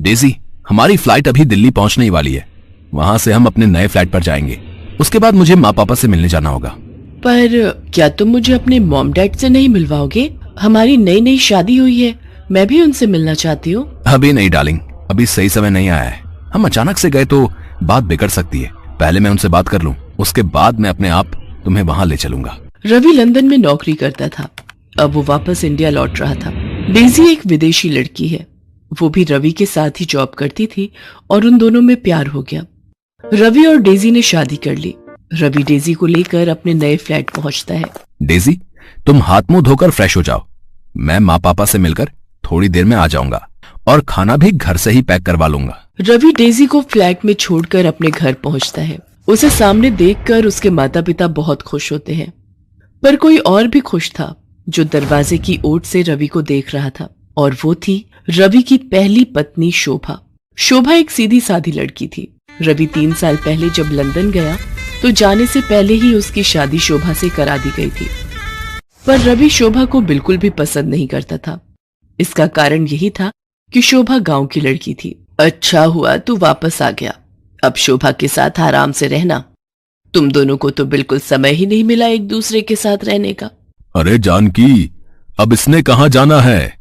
Daisy, हमारी flight अभी दिल्ली पहुंचने ही वाली है। वहां से हम अपने नए फ्लैट पर जाएंगे। उसके बाद मुझे माँ पापा से मिलने जाना होगा। पर क्या तुम मुझे अपने मॉम डैड से नहीं मिलवाओगे? हमारी नई नई शादी हुई है, मैं भी उनसे मिलना चाहती हूँ। अभी नहीं डार्लिंग, अभी सही समय नहीं आया है। हम अचानक से गए तो बात बिगड़ सकती है। पहले मैं उनसे बात कर लूं, उसके बाद मैं अपने आप तुम्हें वहां ले चलूंगा। रवि लंदन में नौकरी करता था। अब वो वापस इंडिया लौट रहा था। डेजी एक विदेशी लड़की है। वो भी रवि के साथ ही जॉब करती थी और उन दोनों में प्यार हो गया। रवि और डेजी ने शादी कर ली। रवि डेजी को लेकर अपने नए फ्लैट पहुंचता है। डेजी, तुम हाथ मुंह धोकर फ्रेश हो जाओ। मैं माँ पापा से मिलकर थोड़ी देर में आ जाऊंगा और खाना भी घर से ही पैक करवा लूंगा। रवि डेजी को फ्लैट में छोड़कर अपने घर पहुंचता है। उसे सामने देखकर उसके माता पिता बहुत खुश होते हैं, पर कोई और भी खुश था जो दरवाजे की ओट से रवि को देख रहा था, और वो थी रवि की पहली पत्नी शोभा। शोभा एक सीधी सादी लड़की थी। रवि 3 साल पहले जब लंदन गया तो जाने से पहले ही उसकी शादी शोभा से करा दी गई थी, पर रवि शोभा को बिल्कुल भी पसंद नहीं करता था। इसका कारण यही था कि शोभा गांव की लड़की थी। अच्छा हुआ तू वापस आ गया, अब शोभा के साथ आराम से रहना। तुम दोनों को तो बिल्कुल समय ही नहीं मिला एक दूसरे के साथ रहने का। अरे जानकी, अब इसने कहाँ जाना है?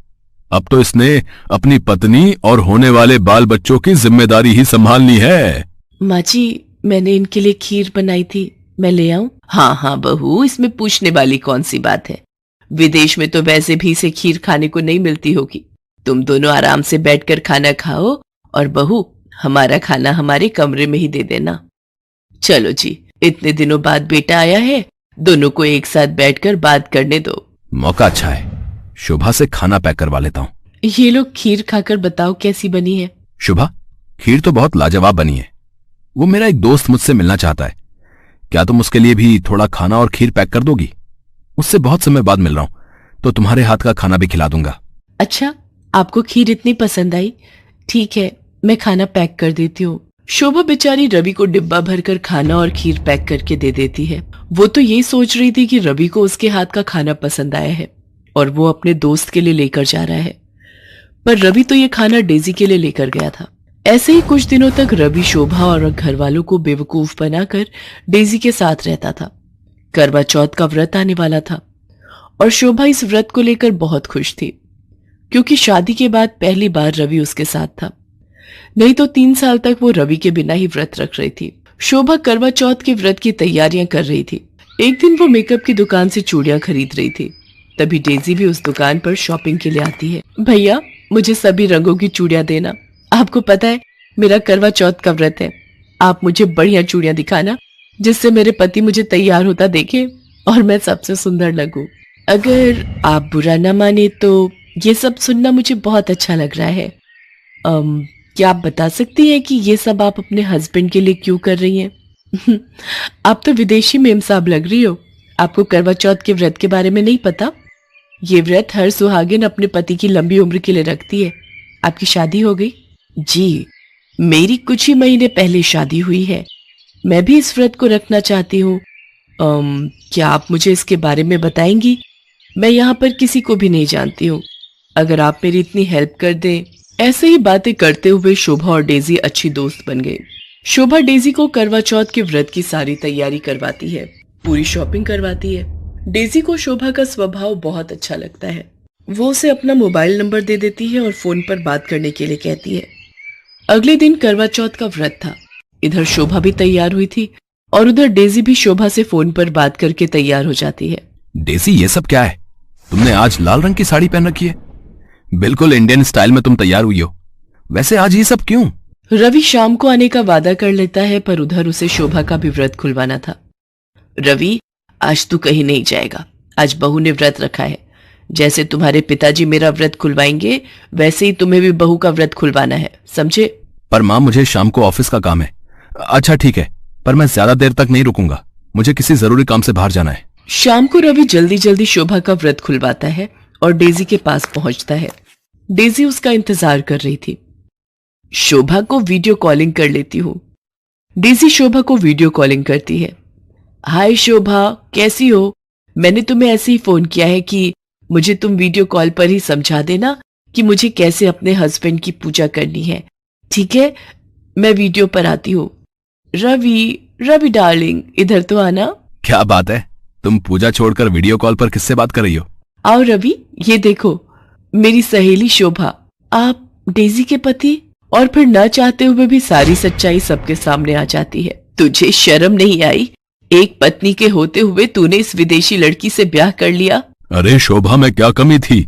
अब तो इसने अपनी पत्नी और होने वाले बाल बच्चों की जिम्मेदारी ही संभालनी है। माँ जी, मैंने इनके लिए खीर बनाई थी, मैं ले आऊं? हाँ हाँ बहू, इसमें पूछने वाली कौन सी बात है। विदेश में तो वैसे भी इसे खीर खाने को नहीं मिलती होगी। तुम दोनों आराम से बैठकर खाना खाओ, और बहू, हमारा खाना हमारे कमरे में ही दे देना। चलो जी, इतने दिनों बाद बेटा आया है, दोनों को एक साथ बैठकर बात करने दो। मौका अच्छा है, शोभा से खाना पैक करवा लेता हूँ। ये लोग खीर खाकर बताओ कैसी बनी है। शोभा, खीर तो बहुत लाजवाब बनी है। वो मेरा एक दोस्त मुझसे मिलना चाहता है। क्या तुम उसके लिए भी थोड़ा खाना और खीर पैक कर दोगी? उससे बहुत समय बाद मिल रहा हूं, तो तुम्हारे हाथ का खाना भी खिला दूंगा। अच्छा, आपको खीर इतनी पसंद आई? ठीक है, मैं खाना पैक कर देती हूँ। शोभा बेचारी रवि को डिब्बा भरकर खाना और खीर पैक करके दे देती है। वो तो यही सोच रही थी कि रवि को उसके हाथ का खाना पसंद आया है और वो अपने दोस्त के लिए लेकर जा रहा है, पर रवि तो ये खाना डेजी के लिए लेकर गया था। ऐसे ही कुछ दिनों तक रवि शोभा और घर वालों को बेवकूफ बनाकर डेजी के साथ रहता था। करवा चौथ का व्रत आने वाला था और शोभा इस व्रत को लेकर बहुत खुश थी, क्योंकि शादी के बाद पहली बार रवि उसके साथ था। नहीं तो 3 साल तक वो रवि के बिना ही व्रत रख रही थी। शोभा करवा चौथ के व्रत की तैयारियां कर रही थी। एक दिन वो मेकअप की दुकान से चूड़ियां खरीद रही थी। तभी डेजी भी उस दुकान पर शॉपिंग के लिए आती है। भैया, मुझे सभी रंगों की चूड़ियां देना। आपको पता है मेरा करवा चौथ का व्रत है। आप मुझे बढ़िया चूड़ियां दिखाना, जिससे मेरे पति मुझे तैयार होता देखे और मैं सबसे सुंदर लगूं। अगर आप बुरा न माने तो ये सब सुनना मुझे बहुत अच्छा लग रहा है। क्या आप बता सकती हैं कि ये सब आप अपने हस्बैंड के लिए क्यों कर रही हैं? आप तो विदेशी मेम साहब लग रही हो। आपको करवा चौथ के व्रत के बारे में नहीं पता? ये व्रत हर सुहागिन अपने पति की लंबी उम्र के लिए रखती है। आपकी शादी हो गई? जी, मेरी कुछ ही महीने पहले शादी हुई है। मैं भी इस व्रत को रखना चाहती हूँ। क्या आप मुझे इसके बारे में बताएंगी? मैं यहाँ पर किसी को भी नहीं जानती हूँ। अगर आप मेरी इतनी हेल्प कर दें। ऐसे ही बातें करते हुए शोभा और डेजी अच्छी दोस्त बन गई। शोभा डेजी को करवा चौथ के व्रत की सारी तैयारी करवाती है, पूरी शॉपिंग करवाती है। डेजी को शोभा का स्वभाव बहुत अच्छा लगता है। वो उसे अपना मोबाइल नंबर दे देती है और फोन पर बात करने के लिए कहती है। अगले दिन करवा चौथ का व्रत था। इधर शोभा भी तैयार हुई थी और उधर डेजी भी शोभा से फोन पर बात करके तैयार हो जाती है। डेजी, ये सब क्या है? तुमने आज लाल रंग की साड़ी पहन रखी है। बिल्कुल इंडियन स्टाइल में तुम तैयार हुई हो। वैसे आज ये सब क्यों? रवि शाम को आने का वादा कर लेता है, पर उधर उसे शोभा का भी व्रत खुलवाना था। रवि, आज तू कहीं नहीं जाएगा। आज बहू ने व्रत रखा है। जैसे तुम्हारे पिताजी मेरा व्रत खुलवाएंगे, वैसे ही तुम्हें भी बहू का व्रत खुलवाना है, समझे? पर माँ, मुझे शाम को ऑफिस का काम है। अच्छा ठीक है, पर मैं ज्यादा देर तक नहीं रुकूंगा। मुझे किसी जरूरी काम से बाहर जाना है। शाम को रवि जल्दी जल्दी शोभा का व्रत खुलवाता है और डेजी के पास पहुंचता है। डेजी उसका इंतजार कर रही थी। शोभा को वीडियो कॉलिंग कर लेती हूँ। डेजी शोभा को वीडियो कॉलिंग करती है। हाय शोभा, कैसी हो? मैंने तुम्हें ऐसे ही फोन किया है कि मुझे तुम वीडियो कॉल पर ही समझा देना कि मुझे कैसे अपने हस्बैंड की पूजा करनी है। ठीक है, मैं वीडियो पर आती हूँ। रवि डार्लिंग, इधर तो आना। क्या बात है, तुम पूजा छोड़कर वीडियो कॉल पर किससे बात कर रही हो? आओ रवि, ये देखो, मेरी सहेली शोभा, आप डेजी के पति। और फिर न चाहते हुए भी सारी सच्चाई सबके सामने आ जाती है। तुझे शर्म नहीं आई? एक पत्नी के होते हुए तूने इस विदेशी लड़की से ब्याह कर लिया। अरे शोभा, में क्या कमी थी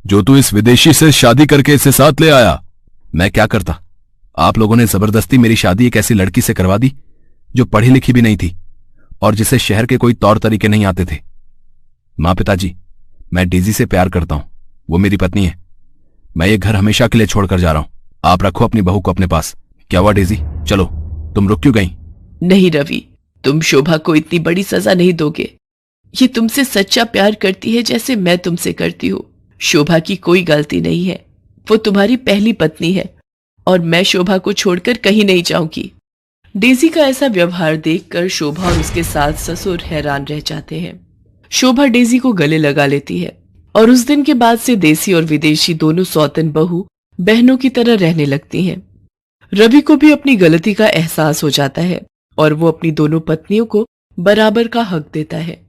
जो तू इस विदेशी से शादी करके इसे साथ ले आया? मैं क्या करता? आप लोगों ने जबरदस्ती मेरी शादी एक ऐसी लड़की से करवा दी जो पढ़ी लिखी भी नहीं थी और जिसे शहर के कोई तौर तरीके नहीं आते थे। माँ पिताजी, मैं डेजी से प्यार करता हूं, वो मेरी पत्नी है। मैं ये घर हमेशा के लिए छोड़कर जा रहा हूं। आप रखो अपनी बहू को अपने पास। क्या हुआ डेजी, चलो, तुम रुक क्यों गई? नहीं रवि, तुम शोभा को इतनी बड़ी सजा नहीं दोगे। ये तुमसे सच्चा प्यार करती है जैसे मैं तुमसे करती हूँ। शोभा की कोई गलती नहीं है, वो तुम्हारी पहली पत्नी है और मैं शोभा को छोड़कर कहीं नहीं जाऊंगी। डेजी का ऐसा व्यवहार देखकर शोभा और उसके सास ससुर हैरान रह जाते हैं। शोभा डेजी को गले लगा लेती है और उस दिन के बाद से देसी और विदेशी दोनों सौतन बहू बहनों की तरह रहने लगती हैं। रवि को भी अपनी गलती का एहसास हो जाता है और वो अपनी दोनों पत्नियों को बराबर का हक देता है।